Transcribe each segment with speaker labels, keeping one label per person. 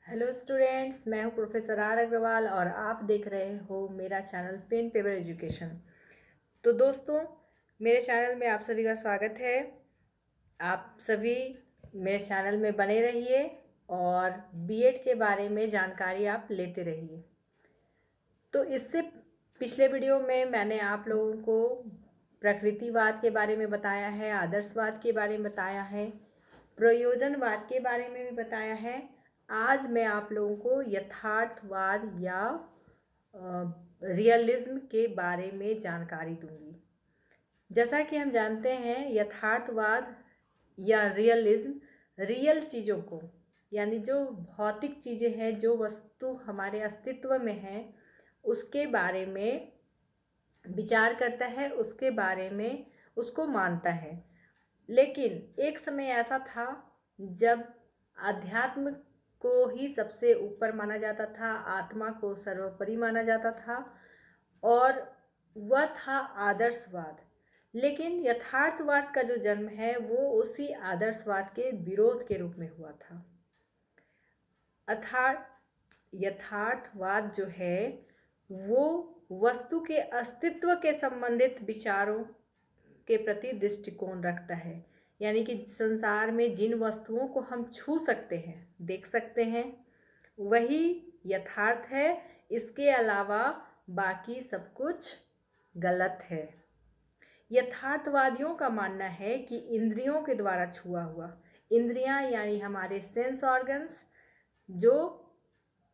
Speaker 1: Hello students, मैं हूं professor are Agarwal और आप देख रहे हो मेरा चैनल पेन पेपर एजुकेशन। तो दोस्तों, मेरे चैनल में आप सभी का स्वागत है। आप सभी मेरे चैनल में बने रहिए और बीएड के बारे में जानकारी आप लेते रहिए। तो इससे पिछले वीडियो में मैंने आप लोगों को प्रकृतिवाद के बारे में बताया है, आदर्शवाद के बारे में बताया है, प्रयोजनवाद के बारे में भी बताया है। आज मैं आप लोगों को यथार्थवाद या रियलिज्म के बारे में जानकारी दूंगी। जैसा कि हम जानते हैं, यथार्थवाद या रियलिज्म रियल चीज़ों को, यानी जो भौतिक चीज़ें हैं, जो वस्तु हमारे अस्तित्व में हैं, उसके बारे में विचार करता है, उसके बारे में उसको मानता है। लेकिन एक समय ऐसा था जब अध्यात्म को ही सबसे ऊपर माना जाता था, आत्मा को सर्वोपरि माना जाता था, और वह था आदर्शवाद। लेकिन यथार्थवाद का जो जन्म है वो उसी आदर्शवाद के विरोध के रूप में हुआ था। अर्थात यथार्थवाद जो है वो वस्तु के अस्तित्व के संबंधित विचारों के प्रति दृष्टिकोण रखता है। यानी कि संसार में जिन वस्तुओं को हम छू सकते हैं, देख सकते हैं, वही यथार्थ है। इसके अलावा बाकी सब कुछ गलत है। यथार्थवादियों का मानना है कि इंद्रियों के द्वारा छुआ हुआ, इंद्रियां यानी हमारे सेंस ऑर्गन्स, जो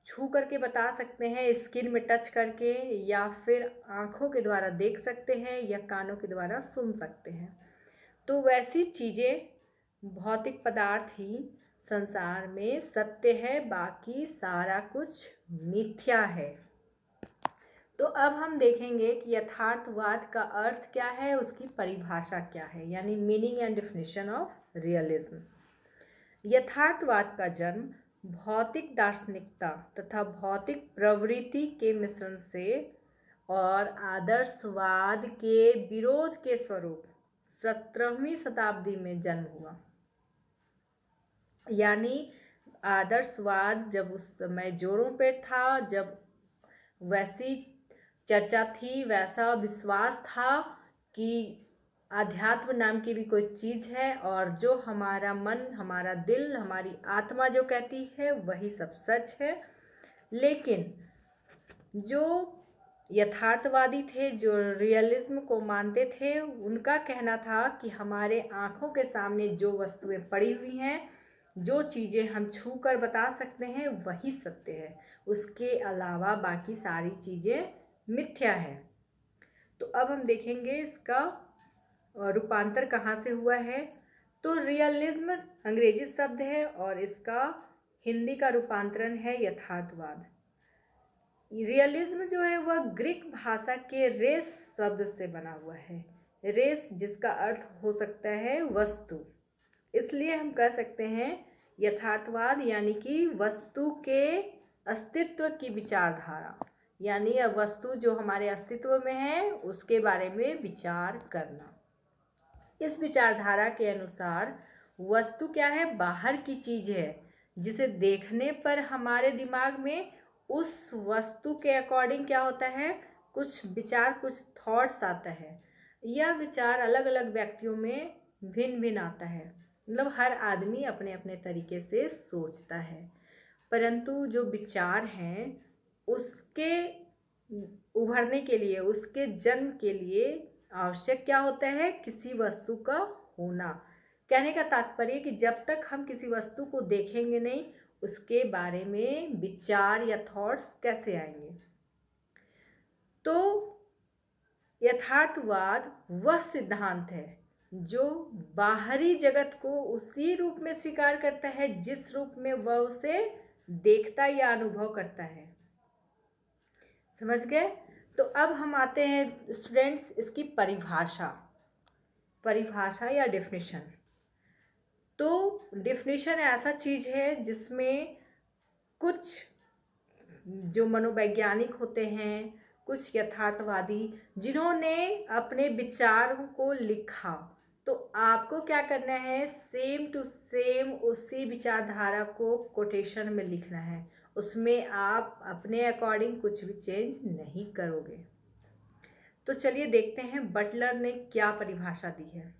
Speaker 1: छू करके बता सकते हैं, स्किन में टच करके, या फिर आँखों के द्वारा देख सकते हैं, या कानों के द्वारा सुन सकते हैं, तो वैसी चीज़ें, भौतिक पदार्थ ही संसार में सत्य है, बाकी सारा कुछ मिथ्या है। तो अब हम देखेंगे कि यथार्थवाद का अर्थ क्या है, उसकी परिभाषा क्या है, यानी meaning and definition of realism. यथार्थवाद का जन्म भौतिक दार्शनिकता तथा भौतिक प्रवृत्ति के मिश्रण से और आदर्शवाद के विरोध के स्वरूप 17वीं शताब्दी में जन्म हुआ। यानी आदर्शवाद जब उस समय जोरों पर था, जब वैसी चर्चा थी, वैसा विश्वास था कि आध्यात्म नाम की भी कोई चीज़ है, और जो हमारा मन, हमारा दिल, हमारी आत्मा जो कहती है वही सब सच है। लेकिन जो यथार्थवादी थे, जो रियलिज्म को मानते थे, उनका कहना था कि हमारे आँखों के सामने जो वस्तुएं पड़ी हुई हैं, जो चीज़ें हम छू कर बता सकते हैं, वही सत्य है। उसके अलावा बाकी सारी चीज़ें मिथ्या है। तो अब हम देखेंगे इसका रूपांतर कहाँ से हुआ है। तो रियलिज्म अंग्रेजी शब्द है और इसका हिंदी का रूपांतरण है यथार्थवाद। रियलिज्म जो है वह ग्रीक भाषा के रेस शब्द से बना हुआ है। रेस जिसका अर्थ हो सकता है वस्तु, इसलिए हम कह सकते हैं यथार्थवाद यानी कि वस्तु के अस्तित्व की विचारधारा, यानी वस्तु जो हमारे अस्तित्व में है उसके बारे में विचार करना। इस विचारधारा के अनुसार वस्तु क्या है, बाहर की चीज़ है, जिसे देखने पर हमारे दिमाग में उस वस्तु के अकॉर्डिंग क्या होता है, कुछ विचार, कुछ थॉट्स आता है। यह विचार अलग अलग व्यक्तियों में भिन्न भिन्न आता है, मतलब हर आदमी अपने अपने तरीके से सोचता है। परंतु जो विचार हैं उसके उभरने के लिए, उसके जन्म के लिए आवश्यक क्या होता है, किसी वस्तु का होना। कहने का तात्पर्य कि जब तक हम किसी वस्तु को देखेंगे नहीं, उसके बारे में विचार या थॉट्स कैसे आएंगे। तो यथार्थवाद वह सिद्धांत है जो बाहरी जगत को उसी रूप में स्वीकार करता है जिस रूप में वह उसे देखता या अनुभव करता है। समझ गए। तो अब हम आते हैं स्टूडेंट्स इसकी परिभाषा या डेफिनेशन। तो डेफिनेशन ऐसा चीज़ है जिसमें कुछ जो मनोवैज्ञानिक होते हैं, कुछ यथार्थवादी, जिन्होंने अपने विचारों को लिखा, तो आपको क्या करना है, सेम टू सेम उसी विचारधारा को कोटेशन में लिखना है, उसमें आप अपने अकॉर्डिंग कुछ भी चेंज नहीं करोगे। तो चलिए देखते हैं बटलर ने क्या परिभाषा दी है।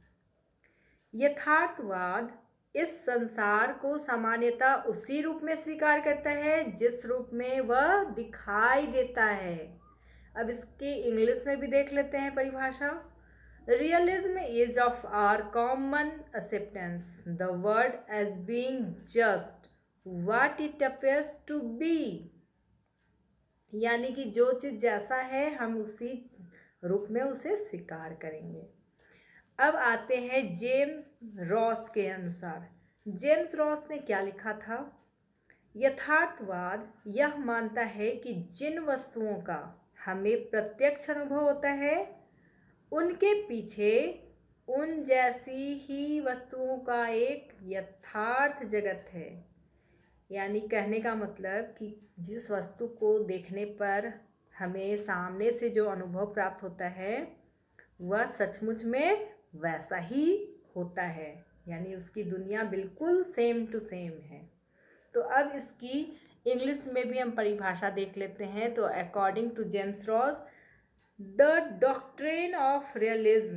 Speaker 1: यथार्थवाद इस संसार को सामान्यतः उसी रूप में स्वीकार करता है जिस रूप में वह दिखाई देता है। अब इसकी इंग्लिश में भी देख लेते हैं परिभाषा। Realism is of our common acceptance, the world as being just what it appears to be, यानी कि जो चीज़ जैसा है हम उसी रूप में उसे स्वीकार करेंगे। अब आते हैं जेम्स रॉस के अनुसार। जेम्स रॉस ने क्या लिखा था? यथार्थवाद यह मानता है कि जिन वस्तुओं का हमें प्रत्यक्ष अनुभव होता है उनके पीछे उन जैसी ही वस्तुओं का एक यथार्थ जगत है। यानी कहने का मतलब कि जिस वस्तु को देखने पर हमें सामने से जो अनुभव प्राप्त होता है वह सचमुच में वैसा ही होता है, यानी उसकी दुनिया बिल्कुल सेम टू सेम है। तो अब इसकी इंग्लिश में भी हम परिभाषा देख लेते हैं। तो according to James Ross, the doctrine of realism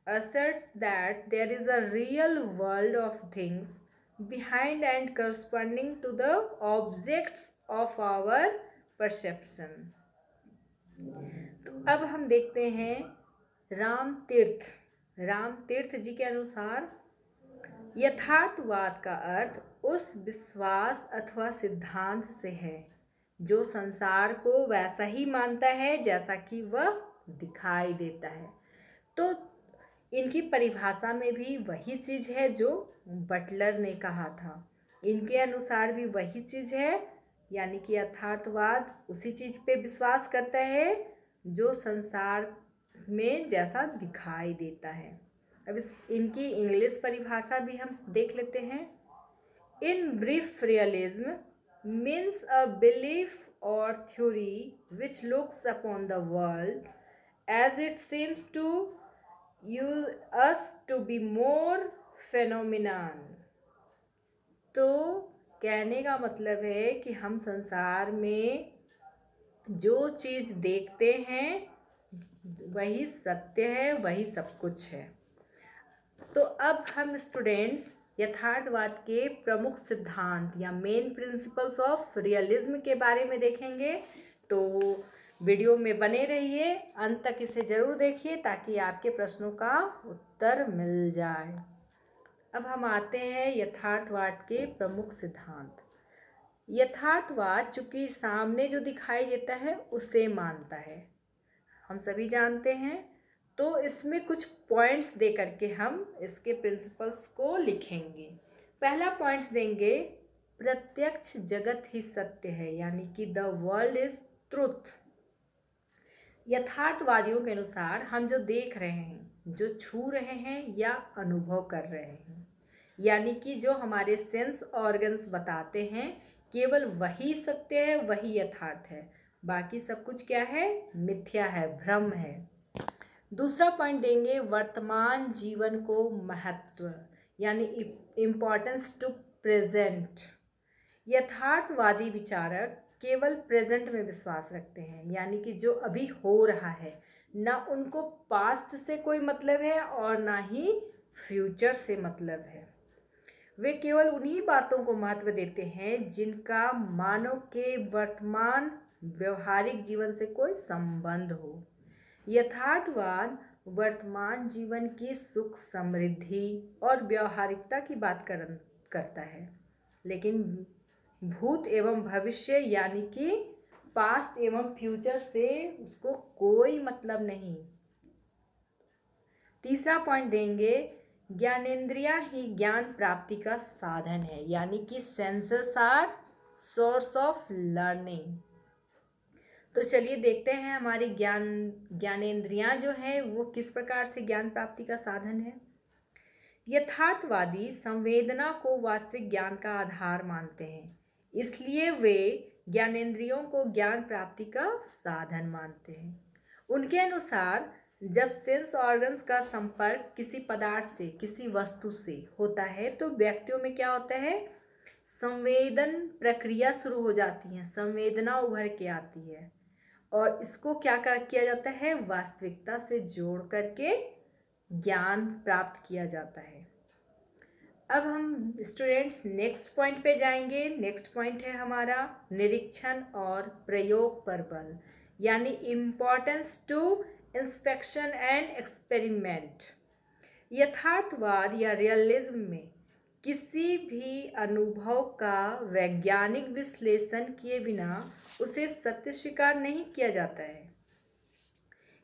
Speaker 1: asserts that there is a real world of things behind and corresponding to the objects of our perception. तो अब हम देखते हैं राम तीर्थ जी के अनुसार यथार्थवाद का अर्थ उस विश्वास अथवा सिद्धांत से है जो संसार को वैसा ही मानता है जैसा कि वह दिखाई देता है। तो इनकी परिभाषा में भी वही चीज़ है जो बटलर ने कहा था, इनके अनुसार भी वही चीज़ है, यानी कि यथार्थवाद उसी चीज़ पे विश्वास करता है जो संसार में जैसा दिखाई देता है। अब इनकी इंग्लिश परिभाषा भी हम देख लेते हैं। In brief realism means a belief or theory which looks upon the world as it seems to us to be more phenomenon। तो कहने का मतलब है कि हम संसार में जो चीज़ देखते हैं वही सत्य है, वही सब कुछ है। तो अब हम स्टूडेंट्स यथार्थवाद के प्रमुख सिद्धांत या मेन प्रिंसिपल्स ऑफ रियलिज्म के बारे में देखेंगे। तो वीडियो में बने रहिए, अंत तक इसे ज़रूर देखिए ताकि आपके प्रश्नों का उत्तर मिल जाए। अब हम आते हैं यथार्थवाद के प्रमुख सिद्धांत। यथार्थवाद चूँकि सामने जो दिखाई देता है उसे मानता है, हम सभी जानते हैं। तो इसमें कुछ पॉइंट्स दे करके हम इसके प्रिंसिपल्स को लिखेंगे। पहला पॉइंट्स देंगे, प्रत्यक्ष जगत ही सत्य है, यानी कि द वर्ल्ड इज ट्रुथ। यथार्थवादियों के अनुसार हम जो देख रहे हैं, जो छू रहे हैं या अनुभव कर रहे हैं, यानी कि जो हमारे सेंस ऑर्गन्स बताते हैं, केवल वही सत्य है, वही यथार्थ है। बाकी सब कुछ क्या है? मिथ्या है, भ्रम है। दूसरा पॉइंट देंगे, वर्तमान जीवन को महत्व, यानी इम्पॉर्टेंस टू प्रेजेंट। यथार्थवादी विचारक केवल प्रेजेंट में विश्वास रखते हैं, यानी कि जो अभी हो रहा है, ना उनको पास्ट से कोई मतलब है और ना ही फ्यूचर से मतलब है। वे केवल उन्हीं बातों को महत्व देते हैं जिनका मानव के वर्तमान व्यवहारिक जीवन से कोई संबंध हो। यथार्थवाद वर्तमान जीवन की सुख समृद्धि और व्यवहारिकता की बात करता है, लेकिन भूत एवं भविष्य यानी कि पास्ट एवं फ्यूचर से उसको कोई मतलब नहीं। तीसरा पॉइंट देंगे, ज्ञानेंद्रियां ही ज्ञान प्राप्ति का साधन है, यानी कि senses are source of learning. तो चलिए देखते हैं हमारी ज्ञानेंद्रियां जो हैं वो किस प्रकार से ज्ञान प्राप्ति का साधन है। यथार्थवादी संवेदना को वास्तविक ज्ञान का आधार मानते हैं, इसलिए वे ज्ञानेंद्रियों को ज्ञान प्राप्ति का साधन मानते हैं। उनके अनुसार जब सेंस ऑर्गन्स का संपर्क किसी पदार्थ से, किसी वस्तु से होता है तो व्यक्तियों में क्या होता है, संवेदन प्रक्रिया शुरू हो जाती है, संवेदना उभर के आती है और इसको क्या किया जाता है, वास्तविकता से जोड़ करके ज्ञान प्राप्त किया जाता है। अब हम स्टूडेंट्स नेक्स्ट पॉइंट पे जाएंगे। नेक्स्ट पॉइंट है हमारा निरीक्षण और प्रयोग पर बल, यानी importance to inspection and experiment. यथार्थवाद या रियलिज्म में किसी भी अनुभव का वैज्ञानिक विश्लेषण किए बिना उसे सत्य स्वीकार नहीं किया जाता है,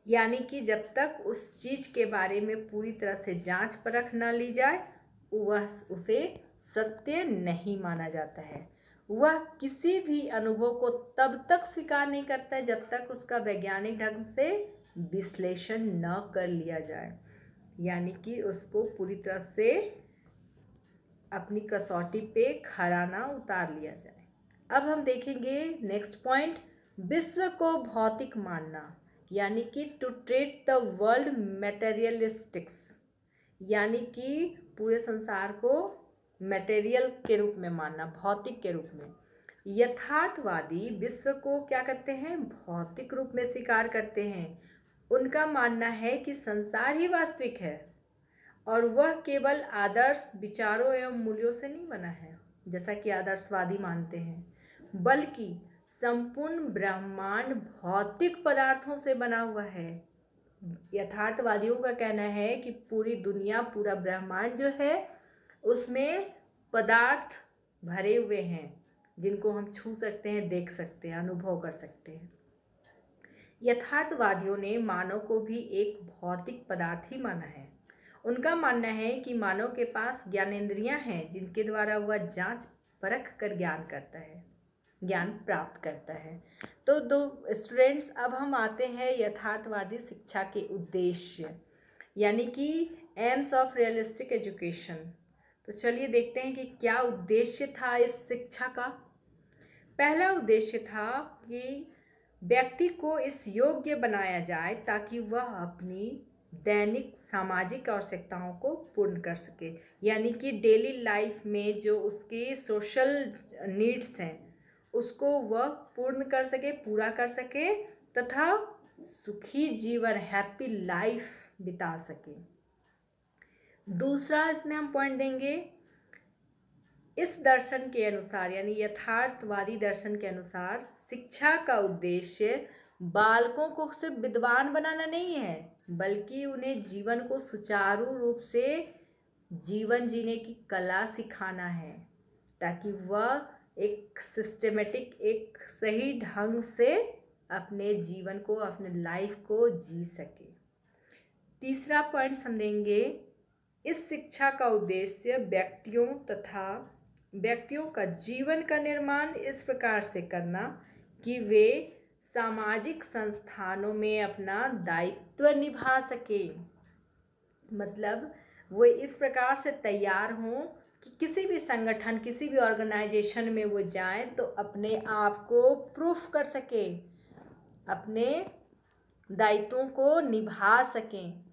Speaker 1: यानी कि जब तक उस चीज़ के बारे में पूरी तरह से जांच परख ना ली जाए वह उसे सत्य नहीं माना जाता है। वह किसी भी अनुभव को तब तक स्वीकार नहीं करता है जब तक उसका वैज्ञानिक ढंग से विश्लेषण न कर लिया जाए, यानी कि उसको पूरी तरह से अपनी कसौटी पे खरा ना उतार लिया जाए। अब हम देखेंगे नेक्स्ट पॉइंट, विश्व को भौतिक मानना, यानी कि टू ट्रीट द वर्ल्ड मटेरियलिस्टिक्स, यानी कि पूरे संसार को मटेरियल के रूप में मानना, भौतिक के रूप में। यथार्थवादी विश्व को क्या करते हैं, भौतिक रूप में स्वीकार करते हैं। उनका मानना है कि संसार ही वास्तविक है और वह केवल आदर्श विचारों एवं मूल्यों से नहीं बना है जैसा कि आदर्शवादी मानते हैं, बल्कि संपूर्ण ब्रह्मांड भौतिक पदार्थों से बना हुआ है। यथार्थवादियों का कहना है कि पूरी दुनिया, पूरा ब्रह्मांड जो है उसमें पदार्थ भरे हुए हैं जिनको हम छू सकते हैं, देख सकते हैं, अनुभव कर सकते हैं। यथार्थवादियों ने मानव को भी एक भौतिक पदार्थ ही माना है। उनका मानना है कि मानव के पास ज्ञानेंद्रियां हैं जिनके द्वारा वह जांच परख कर ज्ञान प्राप्त करता है। तो दो स्टूडेंट्स, अब हम आते हैं यथार्थवादी शिक्षा के उद्देश्य, यानी कि एम्स ऑफ रियलिस्टिक एजुकेशन। तो चलिए देखते हैं कि क्या उद्देश्य था इस शिक्षा का। पहला उद्देश्य था कि व्यक्ति को इस योग्य बनाया जाए ताकि वह अपनी दैनिक सामाजिक आवश्यकताओं को पूर्ण कर सके, यानी कि डेली लाइफ में जो उसके सोशल नीड्स हैं उसको वह पूर्ण कर सके, पूरा कर सके तथा सुखी जीवन, हैप्पी लाइफ बिता सके। दूसरा इसमें हम पॉइंट देंगे, इस दर्शन के अनुसार, यानी यथार्थवादी दर्शन के अनुसार शिक्षा का उद्देश्य बालकों को सिर्फ विद्वान बनाना नहीं है बल्कि उन्हें जीवन को सुचारू रूप से जीवन जीने की कला सिखाना है ताकि वह एक सिस्टेमेटिक, एक सही ढंग से अपने जीवन को, अपने लाइफ को जी सके। तीसरा पॉइंट समझेंगे, इस शिक्षा का उद्देश्य व्यक्तियों का जीवन का निर्माण इस प्रकार से करना कि वे सामाजिक संस्थानों में अपना दायित्व निभा सके। मतलब वो इस प्रकार से तैयार हों कि किसी भी संगठन, किसी भी ऑर्गेनाइजेशन में वो जाएं तो अपने आप को प्रूफ कर सके, अपने दायित्वों को निभा सकें,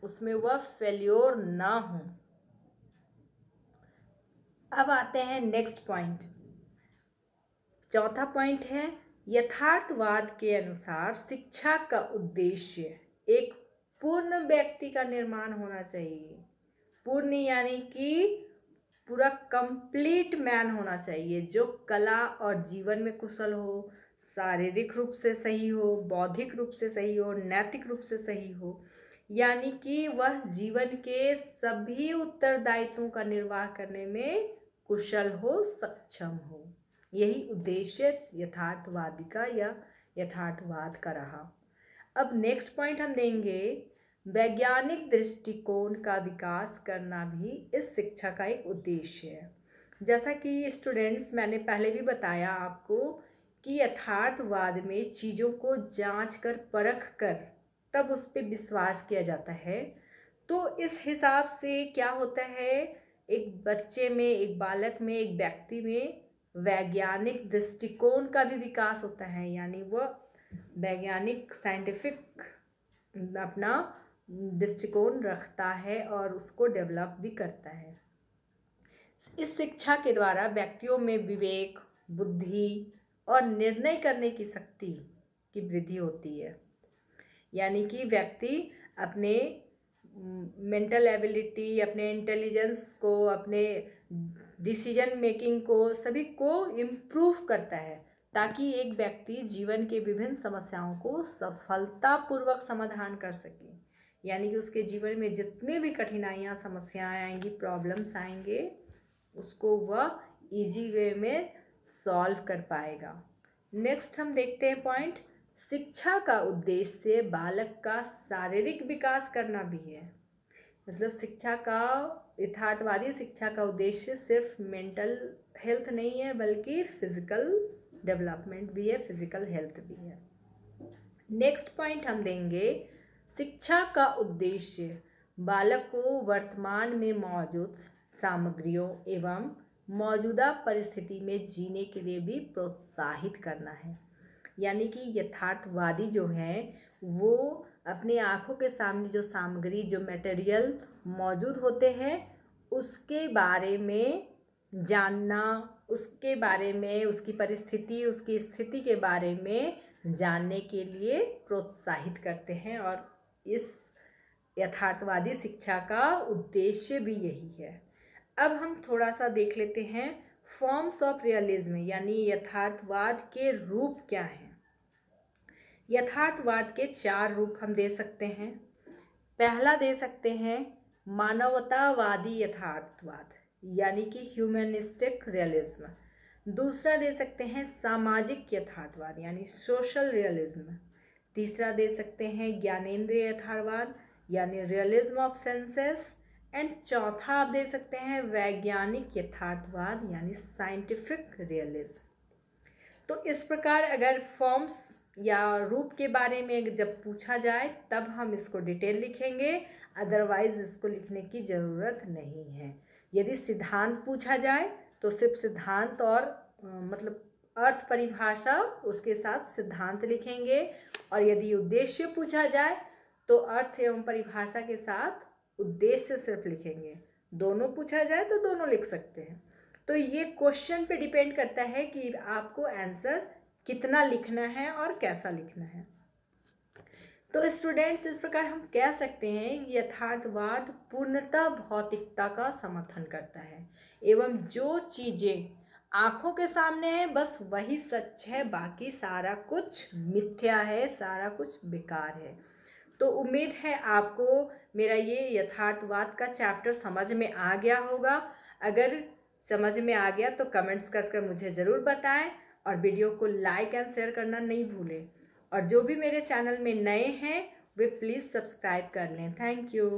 Speaker 1: उसमें वह फेल्योर ना हो। अब आते हैं नेक्स्ट पॉइंट। चौथा पॉइंट है, यथार्थवाद के अनुसार शिक्षा का उद्देश्य एक पूर्ण व्यक्ति का निर्माण होना चाहिए। पूर्ण यानी कि पूरा कंप्लीट मैन होना चाहिए जो कला और जीवन में कुशल हो, शारीरिक रूप से सही हो, बौद्धिक रूप से सही हो, नैतिक रूप से सही हो, यानी कि वह जीवन के सभी उत्तरदायित्वों का निर्वाह करने में कुशल हो, सक्षम हो। यही उद्देश्य यथार्थवादी का या यथार्थवाद का रहा। अब नेक्स्ट पॉइंट हम देंगे, वैज्ञानिक दृष्टिकोण का विकास करना भी इस शिक्षा का एक उद्देश्य है। जैसा कि स्टूडेंट्स, मैंने पहले भी बताया आपको कि यथार्थवाद में चीज़ों को जांच कर, परख कर तब उस पर विश्वास किया जाता है। तो इस हिसाब से क्या होता है, एक बच्चे में, एक बालक में, एक व्यक्ति में वैज्ञानिक दृष्टिकोण का भी विकास होता है, यानी वह वैज्ञानिक साइंटिफिक अपना दृष्टिकोण रखता है और उसको डेवलप भी करता है। इस शिक्षा के द्वारा व्यक्तियों में विवेक, बुद्धि और निर्णय करने की शक्ति की वृद्धि होती है। यानी कि व्यक्ति अपने मेंटल एबिलिटी, अपने इंटेलिजेंस को, अपने डिसीजन मेकिंग को, सभी को इम्प्रूव करता है, ताकि एक व्यक्ति जीवन के विभिन्न समस्याओं को सफलतापूर्वक समाधान कर सके। यानी कि उसके जीवन में जितनी भी कठिनाइयाँ, समस्याएं आएंगी, प्रॉब्लम्स आएंगे, उसको वह इजी वे में सॉल्व कर पाएगा। नेक्स्ट हम देखते हैं पॉइंट, शिक्षा का उद्देश्य बालक का शारीरिक विकास करना भी है। मतलब शिक्षा का, यथार्थवादी शिक्षा का उद्देश्य सिर्फ मेंटल हेल्थ नहीं है, बल्कि फिजिकल डेवलपमेंट भी है, फिजिकल हेल्थ भी है। नेक्स्ट पॉइंट हम देंगे, शिक्षा का उद्देश्य बालक को वर्तमान में मौजूद सामग्रियों एवं मौजूदा परिस्थिति में जीने के लिए भी प्रोत्साहित करना है। यानी कि यथार्थवादी जो हैं वो अपने आँखों के सामने जो सामग्री, जो मटेरियल मौजूद होते हैं, उसके बारे में जानना, उसके बारे में, उसकी परिस्थिति, उसकी स्थिति के बारे में जानने के लिए प्रोत्साहित करते हैं। और इस यथार्थवादी शिक्षा का उद्देश्य भी यही है। अब हम थोड़ा सा देख लेते हैं फॉर्म्स ऑफ रियलिज्म, यानी यथार्थवाद के रूप क्या हैं। यथार्थवाद के 4 रूप हम दे सकते हैं। पहला दे सकते हैं मानवतावादी यथार्थवाद, यानी कि ह्यूमनिस्टिक रियलिज्म। दूसरा दे सकते हैं सामाजिक यथार्थवाद, यानी सोशल रियलिज्म। तीसरा दे सकते हैं ज्ञानेंद्रिय यथार्थवाद, यानी रियलिज्म ऑफ सेंसेस। एंड चौथा आप दे सकते हैं वैज्ञानिक यथार्थवाद, यानी साइंटिफिक रियलिज्म। तो इस प्रकार अगर फॉर्म्स या रूप के बारे में जब पूछा जाए तब हम इसको डिटेल लिखेंगे, अदरवाइज इसको लिखने की ज़रूरत नहीं है। यदि सिद्धांत पूछा जाए तो सिर्फ सिद्धांत और मतलब अर्थ परिभाषा, उसके साथ सिद्धांत लिखेंगे। और यदि उद्देश्य पूछा जाए तो अर्थ एवं परिभाषा के साथ उद्देश्य सिर्फ लिखेंगे। दोनों पूछा जाए तो दोनों लिख सकते हैं। तो ये क्वेश्चन पे डिपेंड करता है कि आपको आंसर कितना लिखना है और कैसा लिखना है। तो स्टूडेंट्स, इस प्रकार हम कह सकते हैं यथार्थवाद पूर्णतः भौतिकता का समर्थन करता है एवं जो चीज़ें आँखों के सामने है बस वही सच है, बाकी सारा कुछ मिथ्या है, सारा कुछ बेकार है। तो उम्मीद है आपको मेरा ये यथार्थवाद का चैप्टर समझ में आ गया होगा। अगर समझ में आ गया तो कमेंट्स करके मुझे ज़रूर बताएं और वीडियो को लाइक एंड शेयर करना नहीं भूलें। और जो भी मेरे चैनल में नए हैं वे प्लीज़ सब्सक्राइब कर लें। Thank you.